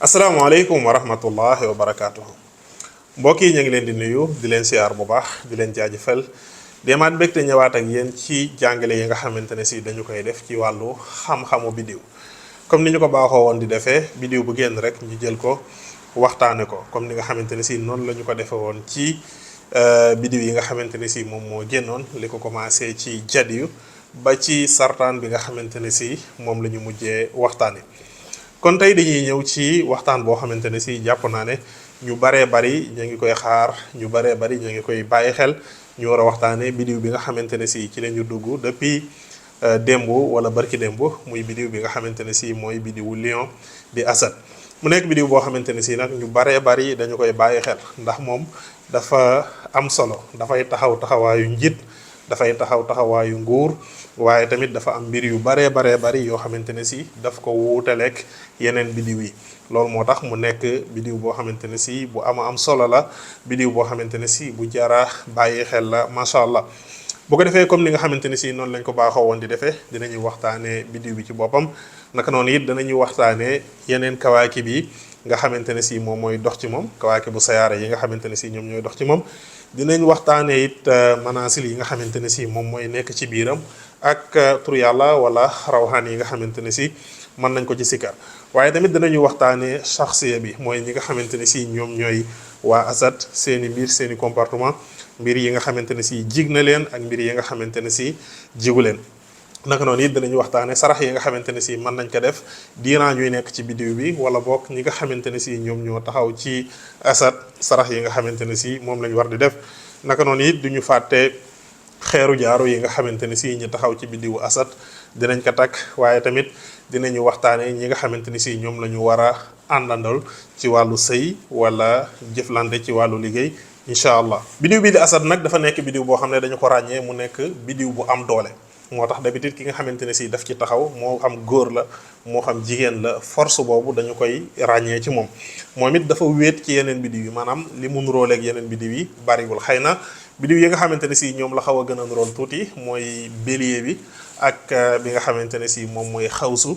asalaamaaleykum wa rahmatullahi wa barakaatuhu mbokk yi ñu ngi leen di nuyu di leen siyaar bu baax di leen jaajëfal demaat mbégte ñëwaat ak yéen ci jàngale yi nga xamante ne si dañu koy def ci wàllu xam-xamu bidiw comme ni ñu ko baaxoo woon di defee bidiw bu génn rek ñu jël ko waxtaane ko comme ni nga xamante ne si noonu la ñu ko defee woon ci bidiw yi nga xamante ne si moom moo génnoon li ko commencé ci jadiyu ba ci sartaan bi nga xamante ne si moom la ñu mujjee waxtaane kon tey dañuy ñëw ci waxtaan boo xamante ne si jàpp naa ne ñu baree bari ñu ngi koy xaar ñu baree bari ñu ngi koy bàyyi xel ñu war a waxtaanee bidiw bi nga xamante ne si ci la ñu dugg depuis démb wala barki démb muy bidiw bi nga xamante ne si mooy bidiwu lion di asad mu nekk bidiw boo xamante ne si nag ñu baree bari dañu koy bàyyi xel ndax moom dafa am solo dafay taxawaayu njiit dafay taxawaayu nguur waaye tamit dafa am mbir yu baree bari yoo xamante ne si daf ko wuutaleeg yeneen bidiw yi loolu moo tax mu nekk bidiw boo xamante ne si bu am solo la bidiw boo xamante ne si bu jara bàyyi xel la macha allah. bu ko defee comme ni nga xamante ne si noonu lañ ko baaxoo woon di defee dinañuy waxtaanee bidiw bi ci boppam naka noonu it danañuy waxtaanee yeneen kawaakib yi nga xamante ne si moom mooy dox ci moom kawaakib bu sayaara yi nga xamante ne si ñoom ñooy dox ci moom. dinañ waxtaanee it manaasil yi nga xamante ne si moom mooy nekk ci biiram ak tur yàlla wala rawxaan yi nga xamante ne si mën nañ ko ci sikkar waaye tamit dinañu waxtaanee shaxsiya bi mooy ñi nga xamante ne si ñoom ñooy waa asad seeni mbir seeni comportement mbir yi nga xamante ne si jig na leen ak mbir yi nga xamante ne si jigu leen naka noonu it dinañu waxtaane sarax yi nga xamante ne si mën nañ ko def diiraan ñuy nekk ci bidiw bi wala bokk ñi nga xamante ne si ñoom ñoo taxaw ci asad sarax yi nga xamante ne si moom lañ war di def naka noonu it duñu fàtte xeeru jaaru yi nga xamante ne si ñu taxaw ci bidiwu asad dinañ ko takk waaye tamit dinañu waxtaane ñi nga xamante ni si ñoom la ñu war a àndandal ci wàllu sëy wala jëflante ci wàllu liggéey incha allah. bidiw bi di asad nag dafa nekk bidiw boo xam ne dañu ko ràññee mu nekk bidiw bu am doole moo tax d'habitude ki nga xamante ne si daf ci taxaw moo xam góor la moo xam jigéen la force boobu dañu koy ràññee ci moom moom it dafa wéet ci yeneen bidiw yi maanaam li mu nuróoleeg yeneen bidiw yi bariwul xëy na bidiw yi nga xamante ne si ñoom la xaw a gën a nuróol tuuti mooy bélier bi ak bi nga xamante ne si moom mooy xawsu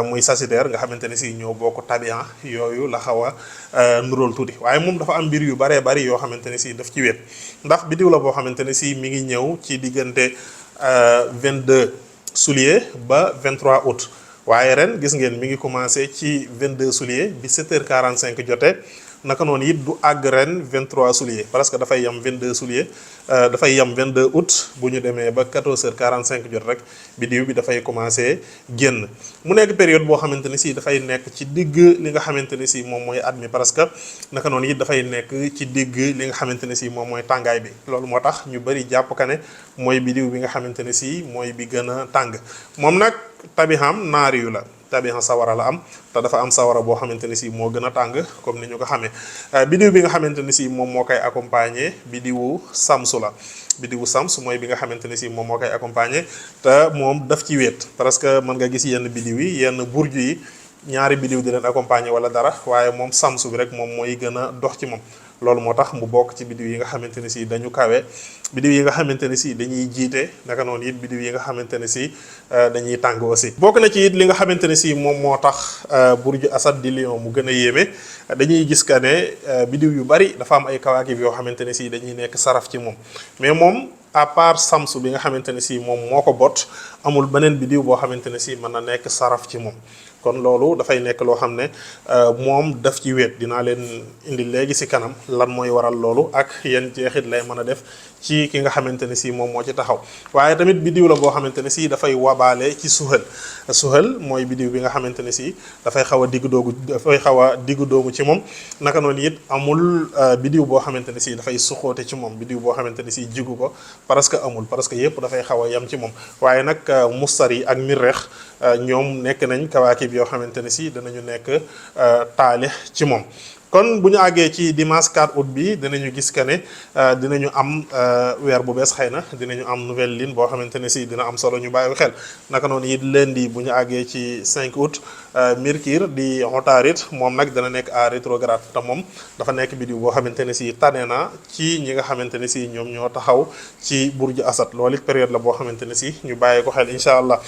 muy sagittaire nga xamante ne si ñoo bokk tabian yooyu la xaw a nuróol tuuti waaye moom dafa am mbir yu baree bari yoo xamante ne si daf ci wéet ndax bidiw la boo xamante ne si mi ngi ñëw ci diggante 22 juillet ba 23 août waaye ren gis ngeen mi ngi commencé ci 22 juillet bi 7h45 jotee naka noonu it du àgg ren 23 juillet parce que dafay yam 22 juillet dafay yam 22 août bu ñu demee ba 14h45 jot rek bidiw bi dafay commencé génn mu nekk période boo xamante ne si dafay nekk ci digg li nga xamante ne si moom mooy at mi parce que naka noonu it dafay nekk ci digg li nga xamante ne si moom mooy tàngaay bi loolu moo tax ñu bëri jàpp ka ne mooy bidiw bi nga xamante ne si mooy bi gën a tàng moom nag tabixam naari yu la tabixa sawara la am te dafa am sawara boo xamante ne si moo gën a tàng comme ni ñu ko xamee bidiw bi nga xamante ne si moom moo koy accompagner bidiwu samsu la bidiwu sams mooy bi nga xamante ne si moom moo koy accompagner te moom daf ci wéet parce que mën nga gis yenn bidiw yi yenn burju yi ñaari bidiw di leen accompagner wala dara waaye moom samsu bi rek moom mooy gën a dox ci moom loolu moo tax mu bokk ci bidiw yi nga xamante ne si dañu kawe bidiw yi nga xamante ne si dañuy jiite naka noonu it bidiw yi nga xamante ne si dañuy tàng aussi bokk na ci it li nga xamante ne si moom moo tax burju asad di lion mu gën a yéeme dañuy gis que ne bidiw yu bari dafa am ay kawaakib yoo xamante ne si dañuy nekk saraf ci moom mais moom à part samsu bi nga xamante ne si moom moo ko bot amul beneen bidiw boo xamante ne si mën na nekk saraf ci moom kon loolu dafay nekk loo xam ne moom daf ci wéet dinaa leen indi léegi si kanam lan mooy waral loolu ak yenn jeexit lay mën a def ci ki nga xamante ne si moom moo ci taxaw waaye tamit bidiw la boo xamante ne si dafay wabaale ci suhal mooy bidiw bi nga xamante ne si dafay xaw a diggu doomu ci moom naka noonu it amul bidiw boo xamante ne si dafay suxoote ci moom bidiw boo xamante ne si jigu ko parce que amul parce que yépp dafay xaw a yem ci moom waaye nag mustari ak mirreex ñoom nekk nañ kawaakib yoo xamante ne si danañu nekk taalix ci moom kon bu ñu àggee ci dimanche 4 août bi dinañu gis que ne dinañu am weer bu bees xëy na dinañu am nouvelle ligne boo xamante ne si dina am solo ñu bàyyi xel naka noonu it lundi bu ñu àggee ci 5 août Mercure di Utaarid moom nag dana nekk à rétrograde te moom dafa nekk bidiw boo xamante ne si tane na ci ñi nga xamante ne si ñoom ñoo taxaw ci burju asad loolu it période la boo xamante ne si ñu bàyyi ko xel incha allah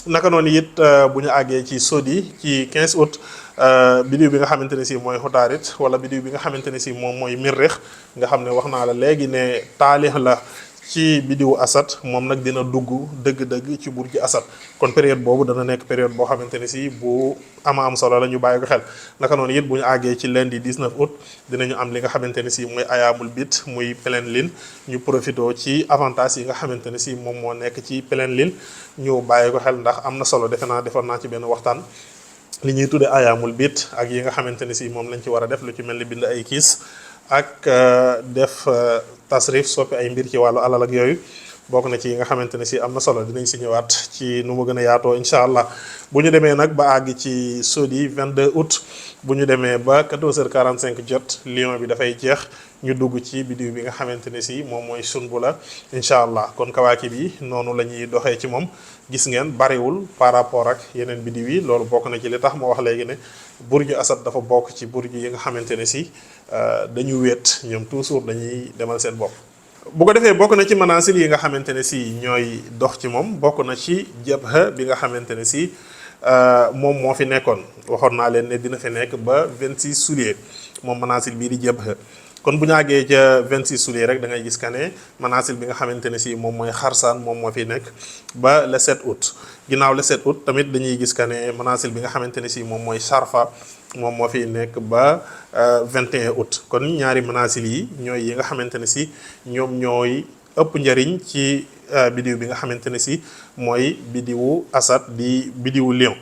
naka noonu it bu ñu àggee ci Sodi ci 15 août bidiw bi nga xamante ne si mooy xutaarit wala bidiw bi nga xamante ne si moom mooy mirrix nga xam ne wax naa la léegi ne taalix la ci bidiwu asad moom nag dina dugg dëgg-dëgg ci burju asad kon période boobu dana nekk période boo xamante ne si bu am solo la ñu bàyyi ko xel naka noonu it bu ñu àggee ci lundi 19 août dinañu am li nga xamante ne si mooy ayaamul bit muy pleine lune ñu profité ci avantage yi nga xamante ne si moom moo nekk ci pleine lune ñu bàyyi ko xel ndax am na solo defe naa defoon naa ci benn waxtaan li ñuy tuddee ayaamul bit ak yi nga xamante ne si moom lañ ci war a def lu ci mel ni bind ay kiis ak def tasrif soppi ay mbir ci wàllu alal ak yooyu bokk na ci yi nga xamante ne si am na solo dinañ si ñëwaat ci nu mu gën a yaatoo incha allah bu ñu demee nag ba àgg ci sodi 22 août bu ñu demee ba 14h45 jot lion bi dafay jeex ñu dugg ci bidiw bi nga xamante ne si moom mooy sunbula incha allah kon kawaakib yi noonu la ñuy doxee ci moom gis ngeen bariwul par rapport ak yeneen bidiw yi loolu bokk na ci li tax ma wax léegi ne burju asad dafa bokk ci burju yi nga xamante ne si dañu wéet ñoom toujours dañuy demal seen bopp. bu ko defee bokk na ci manaasil yi nga xamante ne si ñooy dox ci moom bokk na ci jabha bi nga xamante ne si moom moo fi nekkoon waxoon naa leen ne dina fi nekk ba 26 juillet moom manaasil bii di jabha kon bu ñu àggee ca 26 juillet rek da ngay gis que ne manaasil bi nga xamante ne si moom mooy xarsaan moom moo fi nekk ba le 7 août ginnaaw le 7 août tamit dañuy gis que ne manaasil bi nga xamante ne si moom mooy sarfa moom moo fi nekk ba 21 août kon ñaari manaasil yi ñooy yi nga xamante ne si ñoom ñooy ëpp njariñ ci bidiw bi nga xamante ne si mooy bidiwu asad di bidiwu lion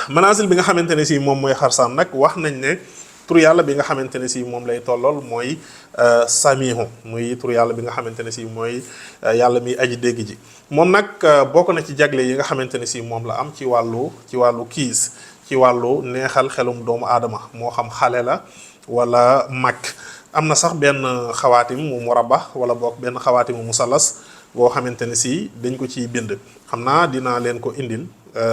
manaasil bi nga xamante ne si moom mooy xarsaan nag wax nañ ne tur yàlla bi nga xamante ne si moom lay tollool mooy samihu muy tur yàlla bi nga xamante ne si mooy yàlla mi aji dégg ji moom nag bokk na ci jagle yi nga xamante ne si moom la am ci wàllu kiis ci wàllu neexal xelum doomu aadama moo xam xale la wala mag am na sax benn xawaatim mu murabba wala boog benn xawaatim mu musallas boo xamante ne si dañ ko ciy bind xam naa dinaa leen ko indil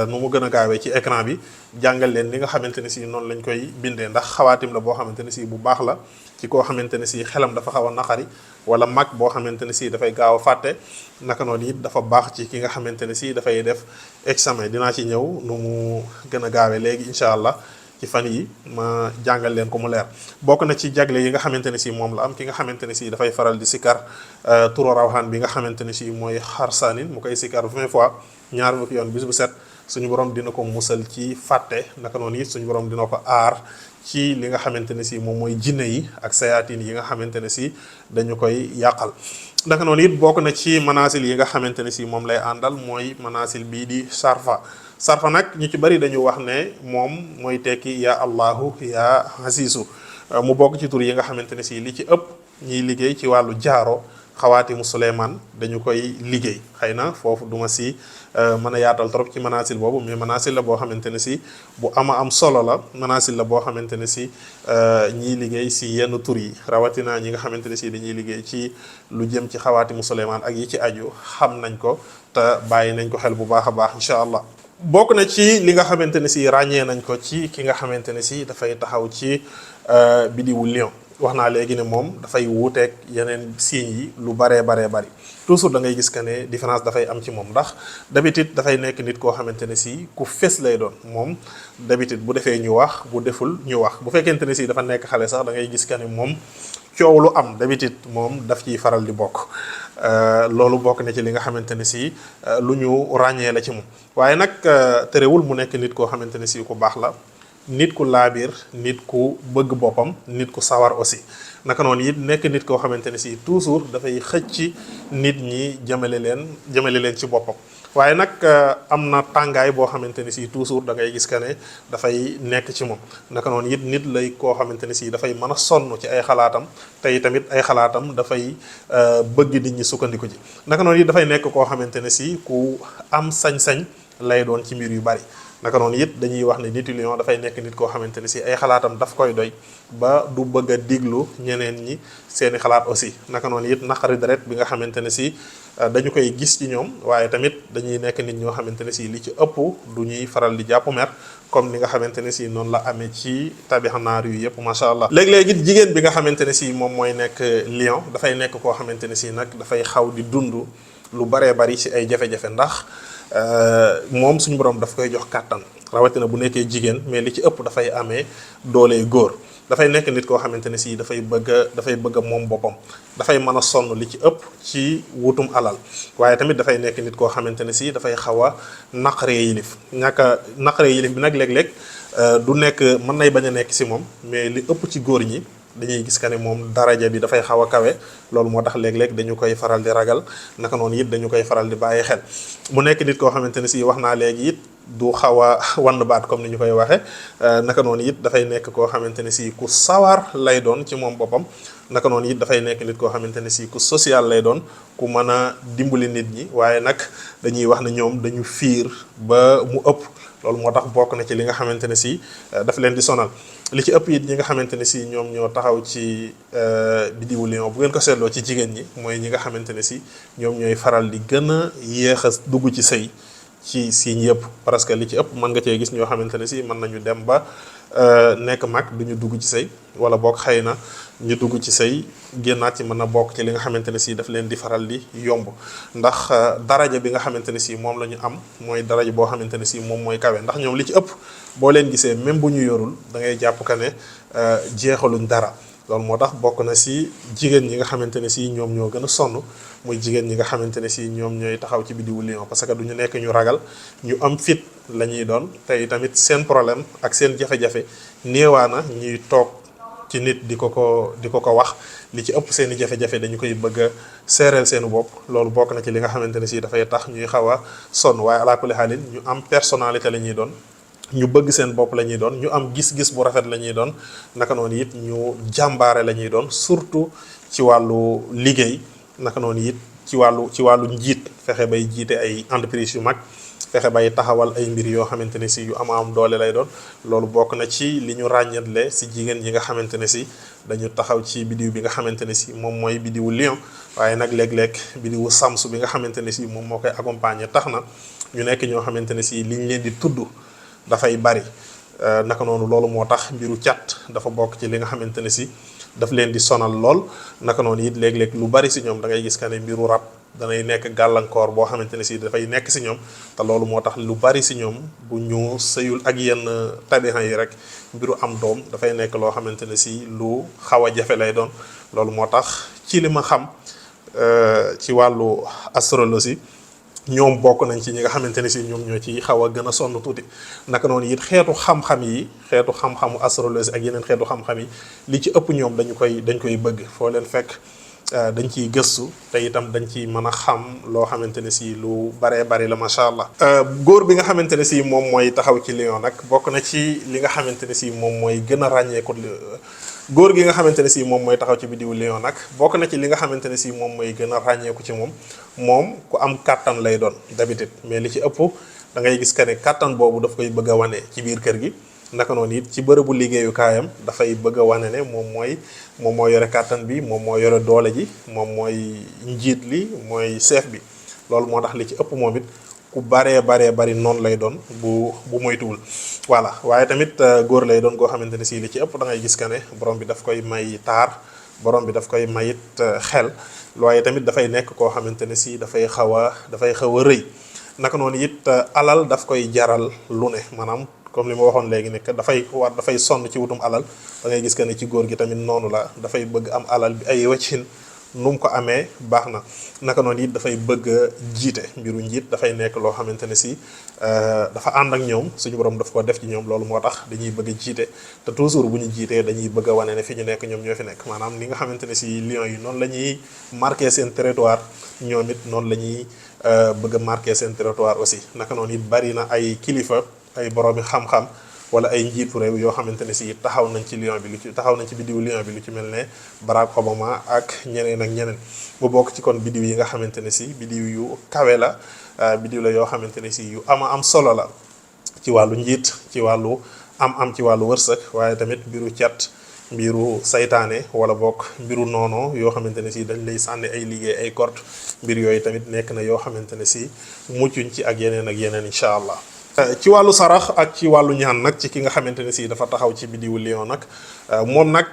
nu mu gën a gaawee ci écran bi jàngal leen li nga xamante ne si noonu lañ koy bindee ndax xawaatim la boo xamante ne si bu baax la ci koo xamante ne si xelam dafa xaw a naqari wala mag boo xamante ne si dafay gaaw a fàtte naka noonu it dafa baax ci ki nga xamante ne si dafay def examen dinaa ci ñëw nu mu gën a gaawee léegi incha allah ci fan yi ma jàngal leen ko mu leer bokk na ci jagle yi nga xamante ne si moom la am ki nga xamante ne si dafay faral di sikar turu rawxaan bi nga xamante ne si mooy xarsaanin mu koy sikar 20 fois ñaar fukki yoon bis bu set suñu borom dina ko musal ci fàtte naka noonu it suñu borom dina ko aar ci li nga xamante ne si moom mooy jinne yi ak sayaatin yi nga xamante ne si dañu koy yàqal naka noonu it bokk na ci manaasil yi nga xamante ne si moom lay àndal mooy manaasil bii di sarfa nag ñu ci bari dañu wax ne moom mooy tekki yaa allahu yaa hasiisu mu bokk ci tur yi nga xamante ne si li ci ëpp ñiy liggéey ci wàllu jaaro xawaatimu Suleymaan dañu koy liggéey xëy na foofu duma si mën a yaatal trop ci manaasil boobu mais manaasil la boo xamante ne si bu am solo la manaasil la boo xamante ne si ñiy liggéey si yenn tur yi rawatina ñi nga xamante ne si dañuy liggéey ci lu jëm ci xawaatimu Suleymaan ak yi ci aju xam nañ ko te bàyyi nañ ko xel bu baax a baax incha allah. bokk na ci li nga xamante ne si ràññee nañ ko ci ki nga xamante ne si dafay taxaw ci bidiwu lion wax naa léegi ne moom dafay wuuteeg yeneen signes yi lu baree bari toujours da ngay gis que ne différence dafay am ci moom ndax d'habitude dafay nekk nit koo xamante ne si ku fes lay doon moom d'habitude bu defee ñu wax bu deful ñu wax bu fekkente ne si dafa nekk xale sax da ngay gis que ne moom coow lu am d'habitude moom daf ciy faral di bokk loolu bokk na ci li nga xamante ne si lu ñu ràññee la ci moom waaye nag terewul mu nekk nit koo xamante ne si ku baax la nit ku laabiir nit ku bëgg boppam nit ku sawar aussi naka noonu it nekk nit koo xamante ne si toujours dafay xëcc nit ñi jëmale leen ci boppam waaye nag am na tàngaay boo xamante ne si toujours da ngay gis que ne dafay nekk ci moom naka noonu it nit lay koo xamante ne si dafay mën a sonn ci ay xalaatam tey tamit ay xalaatam dafay bëgg nit ñi sukkandiku ji naka noonu it dafay nekk koo xamante ne si ku am sañ-sañ lay doon ci mbir yu bari naka noonu it dañuy wax ne nitu lion dafay nekk nit koo xamante ne si ay xalaatam daf koy doy ba du bëgg a diglu ñeneen ñi seeni xalaat aussi naka noonu it naqari deret bi nga xamante ne si dañu koy gis ci ñoom waaye tamit dañuy nekk nit ñoo xamante ne si li ci ëpp du ñuy faral di jàpp mer comme ni nga xamante ne si noonu la amee ci tabixanaar yu yëpp macha allah. léeg-léeg it jigéen bi nga xamante ne si moom mooy nekk lion dafay nekk koo xamante ne si nag dafay xaw di dund lu baree bari ci ay jafe-jafe ndax moom suñu borom daf koy jox kàttan rawatina bu nekkee jigéen, mais li ci ëpp dafay amee doole góor. dafay nekk nit koo xamante ne si dafay bëgg a moom boppam, dafay mën a sonn li ci ëpp ci wutum alal, waaye tamit dafay nekk nit koo xamante ne si dafay xaw a naqaree yilif. naqaree yilif bi nag léeg-léeg du nekk, mën nay bañ a nekk si moom, mais li ëpp ci góor ñi dañuy gis que ne moom daraja bi dafay xaw a kawe. loolu moo tax léeg-léeg dañu koy faral di ragal, naka noonu it dañu koy faral di bàyyi xel. mu nekk nit koo xamante ne si wax naa léegi it du xaw a wann baat comme ni ñu koy waxee. naka noonu it dafay nekk koo xamante ne si ku sawar lay doon ci moom boppam. naka noonu it dafay nekk nit koo xamante ne si ku social lay doon, ku mën a dimbali nit ñi, waaye nag dañuy wax ne ñoom dañu fiir ba mu ëpp. loolu moo tax bokk na ci li nga xamante ne si daf leen di sonal. li ci ëpp it ñi nga xamante ne si ñoom ñoo taxaw ci bidiwu lion, bu ngeen ko seetloo ci jigéen ñi, mooy ñi nga xamante ne si ñoom ñooy faral di gën a yéex a dugg ci sëy ci signes yëpp. parce que li ci ëpp mën nga cee gis ñoo xamante ne si mën nañu dem ba nekk mag duñu dugg ci sëy, wala boog xëy na ñu dugg ci sëy génnaat ci mën na bokk ci li nga xamante ne si daf leen di faral di yomb. ndax daraja bi nga xamante ne si moom la ñu am mooy daraja boo xamante ne si moom mooy kawe. ndax ñoom li ci ëpp boo leen gisee même bu ñu yorul da ngay jàpp que ne jeexaluñ dara. loolu moo tax bokk na si jigéen ñi nga xamante ne si ñoom ñoo gën a sonn, muy jigéen ñi nga xamante ne si ñoom ñooy taxaw ci bidiwu lion, parce que du ñu nekk ñu ragal, ñu am fit la ñuy doon. tey tamit seen problème ak seen jafe-jafe néewaana ñuy toog ci nit di ko ko wax. li ci ëpp seen i jafe-jafe dañu koy bëgg a seereel seenu bopp. loolu bokk na ci li nga xamante ne si dafay tax ñuy xaw a sonn, waaye alaa kulli xaalin ñu am personnalité la ñuy doon, ñu bëgg seen bopp la ñuy doon, ñu am gis-gis bu rafet la ñuy doon, naka noonu it ñu jàmbaare la ñuy doon, surtout ci wàllu liggéey. naka noonu it ci wàllu njiit, fexe bay jiite ay entreprise yu mag, fexe bay taxawal ay mbir yoo xamante ne si yu am doole lay doon. loolu bokk na ci li ñu ràññetle si jigéen ñi nga xamante ne si dañu taxaw ci bidiw bi nga xamante ne si moom mooy bidiwu lion. waaye nag léeg-léeg bidiwu samsu bi nga xamante ne si moom moo koy accompagner tax na ñu nekk ñoo xamante ne si liñ leen di tudd dafay bari. naka noonu loolu moo tax mbiru cat dafa bokk ci li nga xamante ne si daf leen di sonal lool. naka noonu it léeg-léeg lu bari si ñoom da ngay gis que ne mbiru rab danay nekk gàllankoor boo xamante ne si dafay nekk si ñoom. te loolu moo tax lu bari si ñoom bu ñu sëyul ak yenn tabihan yi rek, mbiru am doom dafay nekk loo xamante ne si lu xaw a jafe lay doon. loolu moo tax ci li ma xam ci wàllu astrologie, ñoom bokk nañ ci ñi nga xamante ne si ñoom ñoo ci xaw a gën a sonn tuuti. naka noonu it xeetu xam-xamu astrologie ak yeneen xeetu xam-xam yi li ci ëpp ñoom dañ koy bëgg. foo leen fekk dañ ciy gëstu, te itam dañ ciy mën a xam loo xamante ne si lu baree bari la, macha allah. góor bi nga xamante ne si moom mooy taxaw ci lion nag, bokk na ci li nga xamante ne si moom mooy gën a ràññeeku. góor gi nga xamante ne si moom mooy taxaw ci bidiwu lion nag, bokk na ci li nga xamante ne si moom mooy gën a ràññeeku ci moom ku am kàttan lay doon d'habitude. mais li ci ëpp da ngay gis que ne kàttan boobu daf koy bëgg a wane ci biir kër gi. naka noonu it ci bërëbu liggéeyukaayam dafay bëgg a wane ne moom moo yore kàttan bi, moom moo yore doole ji, moom mooy njiit li, mooy chef bi. loolu moo tax li ci ëpp moom it ku baree bari noonu lay doon bu moytuwul. voilà, waaye tamit góor lay doon koo xamante ne si li ci ëpp da ngay gis que ne borom bi daf koy may taar, borom bi daf koy mayit xel. waaye tamit dafay nekk koo xamante ne si dafay xaw a rëy. naka noonu it alal daf koy jaral lu ne, maanaam comme li ma waxoon léegi ne dafay sonn ci wutum alal. da ngay gis que ne ci góor gi tamit noonu la, dafay bëgg am alal bi ay wàccin nu mu ko amee baax na. naka noonu it dafay bëgg a jiite, mbiru njiit dafay nekk loo xamante ne si dafa ànd ak ñoom, suñu borom daf ko def ci ñoom. loolu moo tax dañuy bëgg a jiite, te toujours bu ñu jiitee dañuy bëgg a wane ne fi ñu nekk ñoom ñoo fi nekk. maanaam ni nga xamante ne si lion yi noonu la ñuy marqué seen territoire, ñoom it noonu la ñuy bëgg a marqué seen territoire aussi. naka noonu it bari na ay kilifa, ay boroomi xam-xam wala ay njiitu réew yoo xamante ne si taxaw nañ ci lion bi, taxaw nañ ci bidiwu lion bi, lu ci mel ne Barack Obama ak ñeneen ak ñeneen. bu bokk ci kon bidiw yi nga xamante ne si bidiw yu kawe la, bidiw la yoo xamante ne si yu am solo la ci wàllu njiit, ci wàllu am ci wàllu wërsëg, waaye tamit mbiru cat, mbiru saytaane wala bokk mbiru noono yoo xamante ne si dañ lay sànni ay liggéey, ay kort. mbir yooyu tamit nekk na yoo xamante ne si muccuñ ci ak yeneen incha allah. ci wàllu sarax ak ci wàllu ñaan nag, ci ki nga xamante ne si dafa taxaw ci bidiwu lion nag, moom nag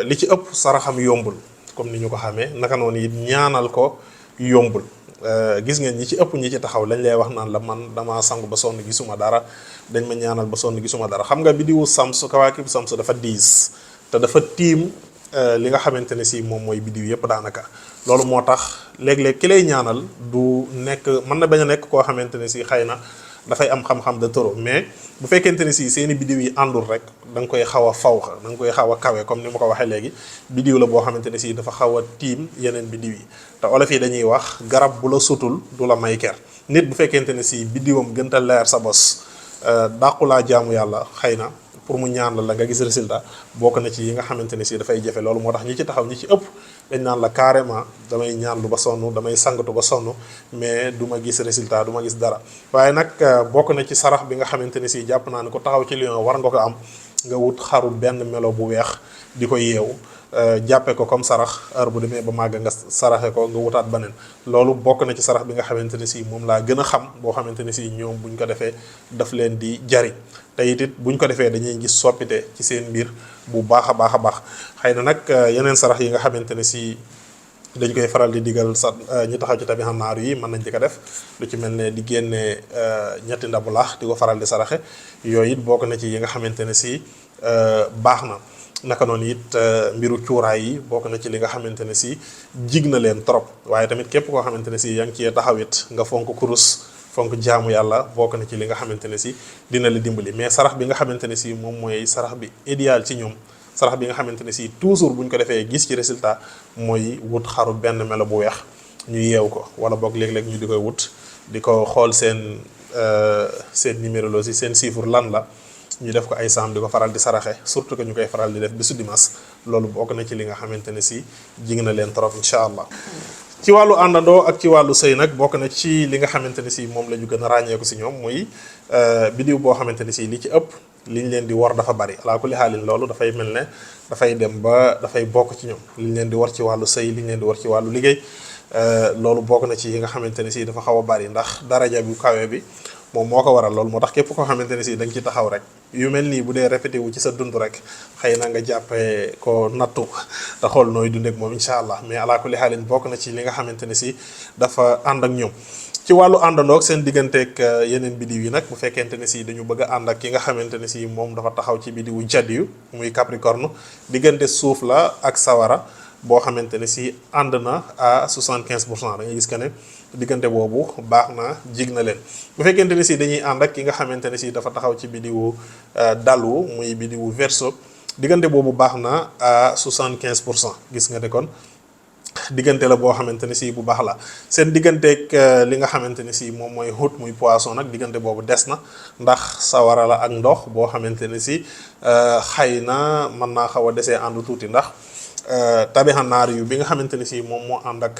li ci ëpp saraxam yombul comme ni ñu ko xamee. naka noonu it ñaanal ko yombul. gis ngeen ñi ci ëpp ñi ci taxaw lañ lay wax naan la man damaa sangu ba sonn gisuma dara dañ ma ñaanal ba sonn gisuma dara. xam nga biddiwu Sams kawaakib Sams dafa diis te dafa tiim li nga xamante ne si moom mooy biddiw yëpp daanaka. loolu moo tax léeg-léeg ki lay ñaanal du nekk mën na bañ a nekk koo xamante ne si xëy na dafay am xam-xam de taureau, mais bu fekkente ne si seeni biddiw yi àndul rek da nga koy xaw a fawxa da nga koy xaw a kawe comme ni ma ko waxee léegi. biddiw la boo xamante ne si dafa xaw a tiim yeneen biddiw yi te olof yi dañuy wax garab bu la sutul du la may ker. nit bu fekkente ne si biddiwam gën a leer sa bos dàqulaa jaamu yàlla xëy na pour mu ñaan la nga gis résultat bokk na ci yi nga xamante ne si dafay jafe. loolu moo tax ñi ci taxaw ñi ci ëpp dañ naan la carrément damay ñaanlu ba sonn damay sangatu ba sonn mais du ma gis résultat du ma gis dara. waaye nag bokk na ci sarax bi nga xamante ne si jàpp naa ne ko taxaw ci lion war nga ko am nga wut xaru benn melo bu weex di ko yeewu jàppe ko comme sarax heure bu demee ba màgg nga saraxe ko nga wutaat beneen. loolu bokk na ci sarax bi nga xamante ne si moom laa gën a xam boo xamante ne si ñoom buñ ko defee daf leen di jariñ te it buñ ko defee dañuy gis soppite ci seen mbir bu baax a baax a baax. xëy na nag yeneen sarax yi nga xamante ne si dañ koy faral di digal sa ñi taxaw ci tabi xam naaru yi mën nañ di ko def lu ci mel ne di génne ñetti ndabu laax di ko faral di saraxe yooyu it bokk na ci yi nga xamante ne si baax na. naka noonu it mbiru cuuraay yi bokk na ci li nga xamante ne si jig na leen trop. waaye tamit képp koo xamante ne si yaa ngi cee taxawit nga fonk kurus fonk jaamu yàlla bokk na ci li nga xamante ne si dina la dimbali. mais sarax bi nga xamante ne si moom mooy sarax bi idéal ci ñoom sarax bi nga xamante ne si toujours buñ ko defee gis ci résultat mooy wut xaru benn melo bu weex ñu yeew ko wala boog léeg-léeg ñu di koy wut di ko xool seen numérologie seen chiffre lan la ñu def ko ay saam di ko faral di saraxe surtout que ñu koy faral di def bisu dimanche. loolu bokk na ci li nga xamante ne si jig na leen trop incha allah. ci wàllu àndandoo ak ci wàllu sëy nag bokk na ci li nga xamante ne si moom la ñu gën a ràññeeku si ñoom muy biddiw boo xamante ne si li ci ëpp liñ leen di war dafa bari alaa kulli xaalin. loolu dafay mel ne dafay dem ba dafay bokk ci ñoom liñ leen di war ci wàllu sëy liñ leen di war ci wàllu liggéey. loolu bokk na ci yi nga xamante ne si dafa xaw a bari ndax daraja bu kawe bi moom moo ko waral. loolu moo tax képp koo xamante ne si da nga ci taxaw rek yu mel nii bu dee répété wu ci sa dund rek xëy na nga jàppee ko nattu te xool nooy dundeek moom incha allah. mais alaa kulli xaalin bokk na ci li nga xamante ne si dafa ànd ak ñoom. ci wàllu àndandoog seen digganteeg yeneen bidiw yi nag bu fekkente ne si dañu bëgg a ànd ak ki nga xamante ne si moom dafa taxaw ci bidiwu jaddiyu muy capricorne diggante suuf la ak sawara boo xamante ne si ànd na à 75%. da ngay gis que ne diggante boobu baax na jig na leen. bu fekkente ne si dañuy ànd ak ki nga xamante ne si dafa taxaw ci bidiwu dalu muy bidiwu verseau diggante boobu baax na à 75%. gis nga ne kon diggante la boo xamante ne si bu baax la. seen digganteeg li nga xamante ne si moom mooy xut muy poisson nag diggante boobu des na ndax sawara la ak ndox boo xamante ne si xëy na mën naa xaw a desee ànd tuuti ndax tabixa naar yu bi nga xamante ne si moom moo ànd ak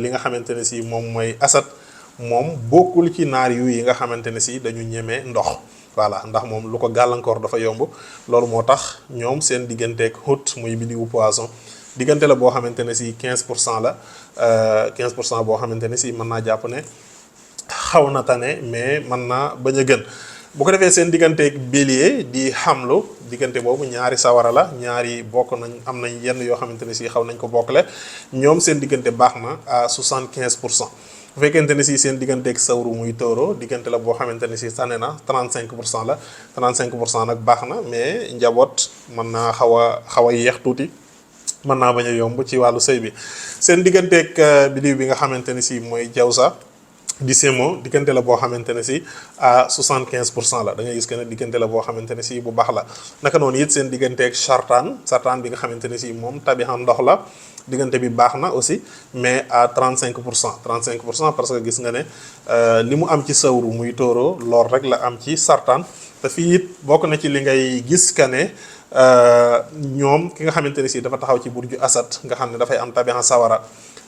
li nga xamante ne si moom mooy asat moom bokkul ci naar yu yi nga xamante ne si dañu ñeme ndox. voilà ndax moom lu ko gàllankoor dafa yomb. loolu moo tax ñoom seen digganteeg xut muy bidiwu poisson diggante la boo xamante ne si 15% la 15% boo xamante ne si mën naa jàpp ne xaw na tane mais mën naa bañ a gën. bu ko defee seen digganteeg bélier di xamlu diggante boobu ñaari sawara la ñaari bokk nañ am nañ yenn yoo xamante ne si xaw nañ ko bokkale ñoom seen diggante baax na à 75%. bu fekkente ne si seen digganteeg sawru muy taureau diggante la boo xamante ne si tane na 35% la 35% nag baax na mais njaboot mën naa xaw a yéex tuuti mën naa bañ a yomb ci wàllu sëy bi. seen digganteeg bidiw bi nga xamante ne si mooy jawsa di semo diggante la boo xamante ne si à 75% la da ngay gis que ne diggante la boo xamante ne si bu baax la. naka noonu it seen digganteeg sartaan bi nga xamante ne si moom tabixa ndox la diggante bi baax na aussi mais à 35% 35% parce que gis nga ne li mu am ci sawru muy tóoro lool rek la am ci sartaan. te fii it bokk na ci li ngay gis que ne ñoom ki nga xamante ne si dafa taxaw ci burju asat nga xam ne dafay am tabixa sawara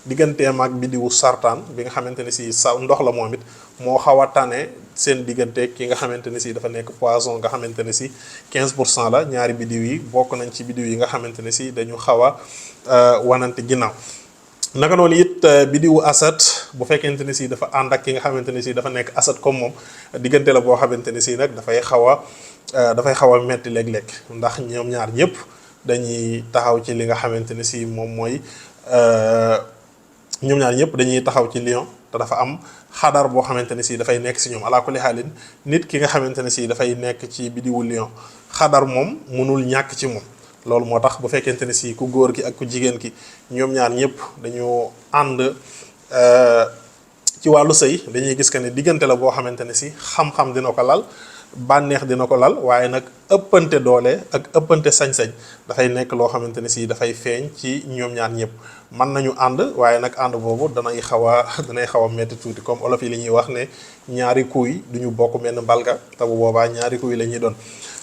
digganteem ak bidiwu sartaan bi nga xamante ne si ndox la moom it moo xaw a tane seen diggante ki nga xamante ne si dafa nekk poisson nga xamante ne si 15% la. ñaari bidiw yi bokk nañ ci bidiw yi nga xamante ne si dañu xaw a wanante ginnaaw. naka noonu it bidiwu asat bu fekkente ne si dafa ànd ak ki nga xamante ne si dafa nekk asat comme moom diggante la boo xamante ne si nag dafay xaw a metti léeg-léeg ndax ñoom ñaar ñëpp dañuy taxaw ci li nga xamante ne si moom mooy ñoom ñaar ñëpp dañuy taxaw ci lion te dafa am xadar boo xamante ne si dafay nekk si ñoom ala kulli xaalin nit ki nga xamante ne si dafay nekk ci bidiwu lion xadar moom mënul ñàkk ci moom. loolu moo tax bu fekkente ne si ku góor ki ak ku jigéen ki ñoom ñaar ñëpp dañoo ànd ci wàllu sëy dañuy gis que ne diggante la boo xamante ne si xam-xam dina ko lal bànneex dina ko lal waaye nag ëppante doole ak ëppante sañ-sañ dafay nekk loo xamante ne si dafay feeñ ci ñoom ñaar ñëpp mën nañu ànd waaye nag ànd boobu danay xaw a metti tuuti comme olof yi li ñuy wax ne ñaari kuy duñu bokk menn mbalka te bu boobaa ñaari kuy la ñuy doon.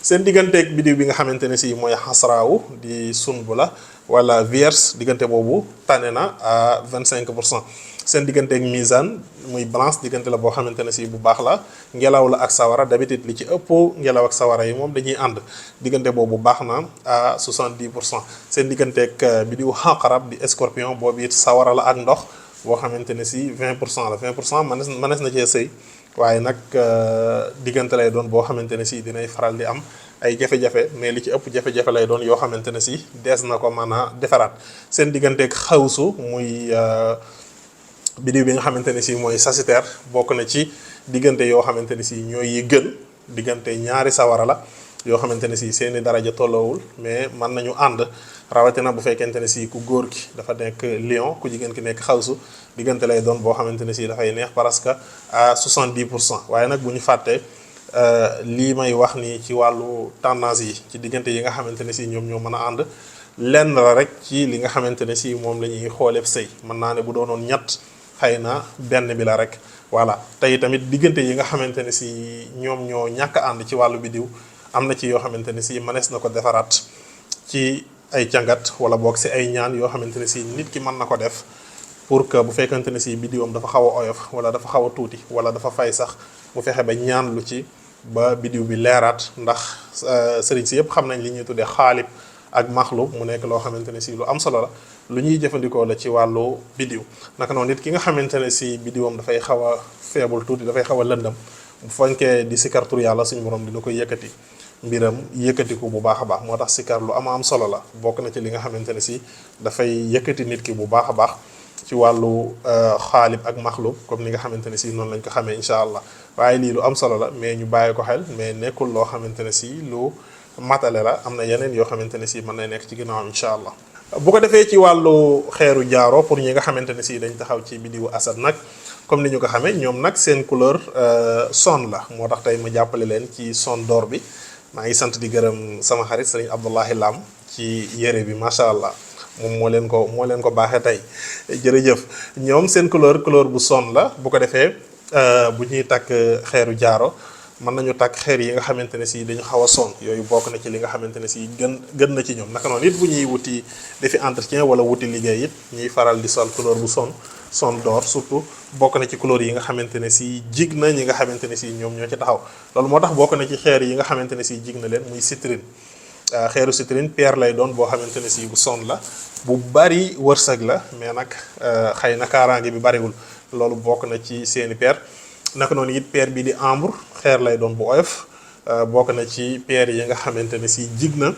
seen digganteeg bidiw bi nga xamante ne si mooy xasraawu di sunbula wala vierge diggante boobu tane na à 25%. seen digganteeg misaan muy balance diggante la boo xamante ne si bu baax la ngelaw la ak sawara d'habitude li ci ëpp ngelaw ak sawara yi moom dañuy ànd diggante boobu baax na à 70%. seen digganteeg bidiw xaqarab di scorpion boobu it sawara la ak ndox boo xamante ne si 20% la 20% mënees na cee sëy waaye nag diggante lay doon boo xamante ne si dinay faral di am ay jafe-jafe mais li ci ëpp jafe-jafe lay doon yoo xamante ne si dees na ko mën a defaraat. seen digganteeg xawsu muy bidiw bi nga xamante ne si mooy sagittaire bokk na ci diggante yoo xamante ne si ñooy yi gën diggante ñaari sawara la yoo xamante ne si seeni daraja tolloowul mais mën nañu ànd rawatina bu fekkente ne si ku góor ki dafa nekk lion ku jigéen ki nekk xawsu diggante lay doon boo xamante ne si dafay neex parce que à 70%. waaye nag bu ñu fàttee lii may wax ni ci wàllu tendance yi ci diggante yi nga xamante ne si ñoom ñoo mën a ànd lenn la rek ci li nga xamante ne si moom la ñuy xooleeb sëy mën naa ne bu doonoon ñett xëy na benn bi la rek. voilà tey tamit diggante yi nga xamante ne si ñoom ñoo ñàkk ànd ci wàllu bidiw am na ci yoo xamante ne si mënees na ko defaraat ci ay càngat wala boog si ay ñaan yoo xamante ne si nit ki mën na ko def pour que bu fekkante ne si bidiwam dafa xaw a oyof wala dafa xaw a tuuti wala dafa fay sax mu fexe ba ñaan lu ci ba bidiw bi leeraat ndax sëriñ si yëpp xam nañ li ñuy tuddee xaalib ak maxlub mu nekk loo xamante ne si lu am solo la lu ñuy jëfandikoo la ci wàllu bidiw. naka noonu nit ki nga xamante ne si bidiwam dafay xaw a faible tuuti dafay xaw a lëndam bu fankee di sikar tur yàlla suñu borom dina koy yëkkati mbiram yëkkatiku bu baax a baax moo tax sikar lu am solo la bokk na ci li nga xamante ne si dafay yëkkati nit ki bu baax a baax ci wàllu xaalib ak maxlub comme ni nga xamante ne si noonu lañ ko xamee incha allah waaye lii lu am solo la mais ñu bàyyi ko xel mais nekkul loo xamante ne si lu matale la am na yeneen yoo xamante ne si mën na nekk ci ginnaawam incha allah. bu ko defee ci wàllu xeeru jaaro pour ñi nga xamante ne si dañ taxaw ci bidiwu asad nag comme ni ñu ko xamee ñoom nag seen couleur son la moo tax tey ma jàppale leen ci son d'or bi maa ngi sant di gërëm sama xarit sëriñ Abdullahi Lam ci yére bi macha allah moom moo leen ko baaxee tey jërëjëf. ñoom seen couleur bu son la bu ko defee bu ñuy takk xeeru jaaro mën nañu takk xeer yi nga xamante ne si dañu xaw a son yooyu bokk na ci li nga xamante ne si gën na ci ñoom naka noonu it bu ñuy wuti defi entretien wala wuti liggéey it ñuy faral di sol couleur bu son d'or surtout bokk na ci couleur yi nga xamante ne si jig na ñi nga xamante ne si ñoom ñoo ci taxaw loolu moo tax bokk na ci xeer yi nga xamante ne si jig na leen muy citrine. xeeru citrine pierre lay doon boo xamante ne si bu son la bu bari wërsëg la mais nag xëy na kaaraange bi bariwul loolu bokk na ci seeni pierre. naka noonu it pierre bi di ambre xeer lay doon bu oyof bokk na ci pierre yi nga xamante ne si jig na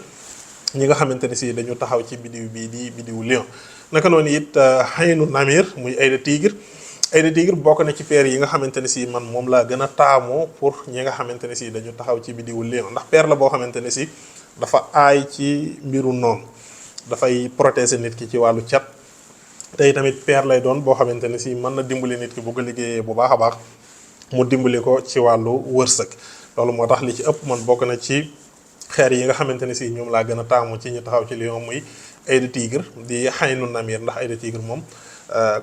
ñi nga xamante ne si dañu taxaw ci bidiw bii di bidiw lion. naka noonu it xaynu namir muy œil de tigre bokk na ci pierre yi nga xamante ne si man moom laa gën a taamu pour ñi nga xamante ne si dañu taxaw ci bidiwu lion ndax pierre la boo xamante ne si dafa aay ci mbiru noonu dafay protéger nit ki ci wàllu cat tey tamit pierre lay doon boo xamante ne si mën na dimbali nit ki bu ko liggéeyee bu baax a baax mu dimbali ko ci wàllu wërsëg loolu moo tax li ci ëpp man bokk na ci xeer yi nga xamante ne si ñoom laa gën a taamu ci ñu taxaw ci lion muy œil de tigre di xaynu namir ndax œil de tigre moom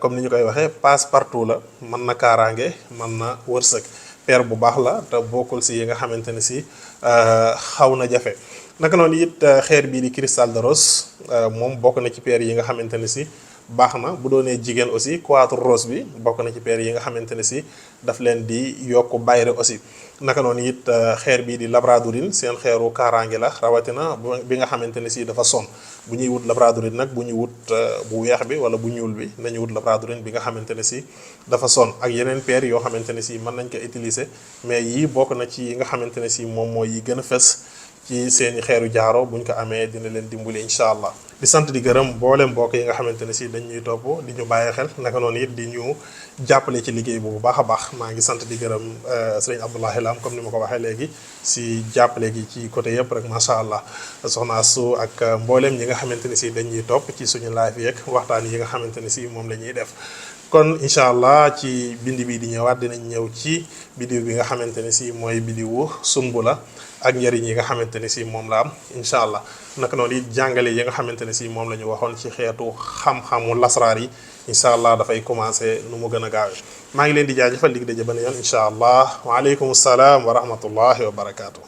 comme ni ñu koy waxee passe partout la mën na kaaraange mën na wërsëg pierre bu baax la te bokkul si yi nga xamante ne si xaw na jafe. naka noonu it xeer bii di cristal de rose moom bokk na ci pierre yi nga xamante ne si baax na bu doonee jigéen aussi quartz rose bi bokk na ci pierre yi nga xamante ne si daf leen di yokk bayre aussi. naka noonu it xeer bii di labradorine seen xeeru kaaraange la rawatina bi nga xamante ne si dafa son bu ñuy wut labradorine nag bu ñuy wut bu weex bi wala bu ñuul bi nañu wut labradorine bi nga xamante ne si dafa son ak yeneen pierre yoo xamante ne si mën nañ ko utiliser mais yii bokk na ci yi nga xamante ne si moom mooy yi gën a fës ci seeni xeeru jaaro buñ ko amee dina leen dimbali incha allah. di sant di gërëm mboolem mbokk yi nga xamante ne si dañ ñuy topp di ñu bàyyi xel naka noonu it di ñu jàppale ci liggéey bu baax a baax maa ngi sant di gërëm sëriñ Abdoulahi Lam comme ni ma ko waxee léegi si jàppale gi ci côté yëpp rek macha allah soxna su ak mboolem ñi nga xamante ne si dañ ñuy topp ci suñu live yeeg waxtaan yi nga xamante ne si moom la ñuy def. kon incha allah ci bind bi di ñëwaat dinañ ñëw ci bidiw bi nga xamante ne si mooy bidiwu Sumbula ak njëriñ yi nga xamante ne si moom la am incha allah naka noonu it jàngale yi nga xamante ne si moom la ñu waxoon ci xeetu xam-xamu lasraar yi incha allah dafay commencé nu mu gën a gaawee maa ngi leen di jaajëfal dig daje ba ne yoon incha allah waaleykum salaam wa rahmatullahi wa barakaatu.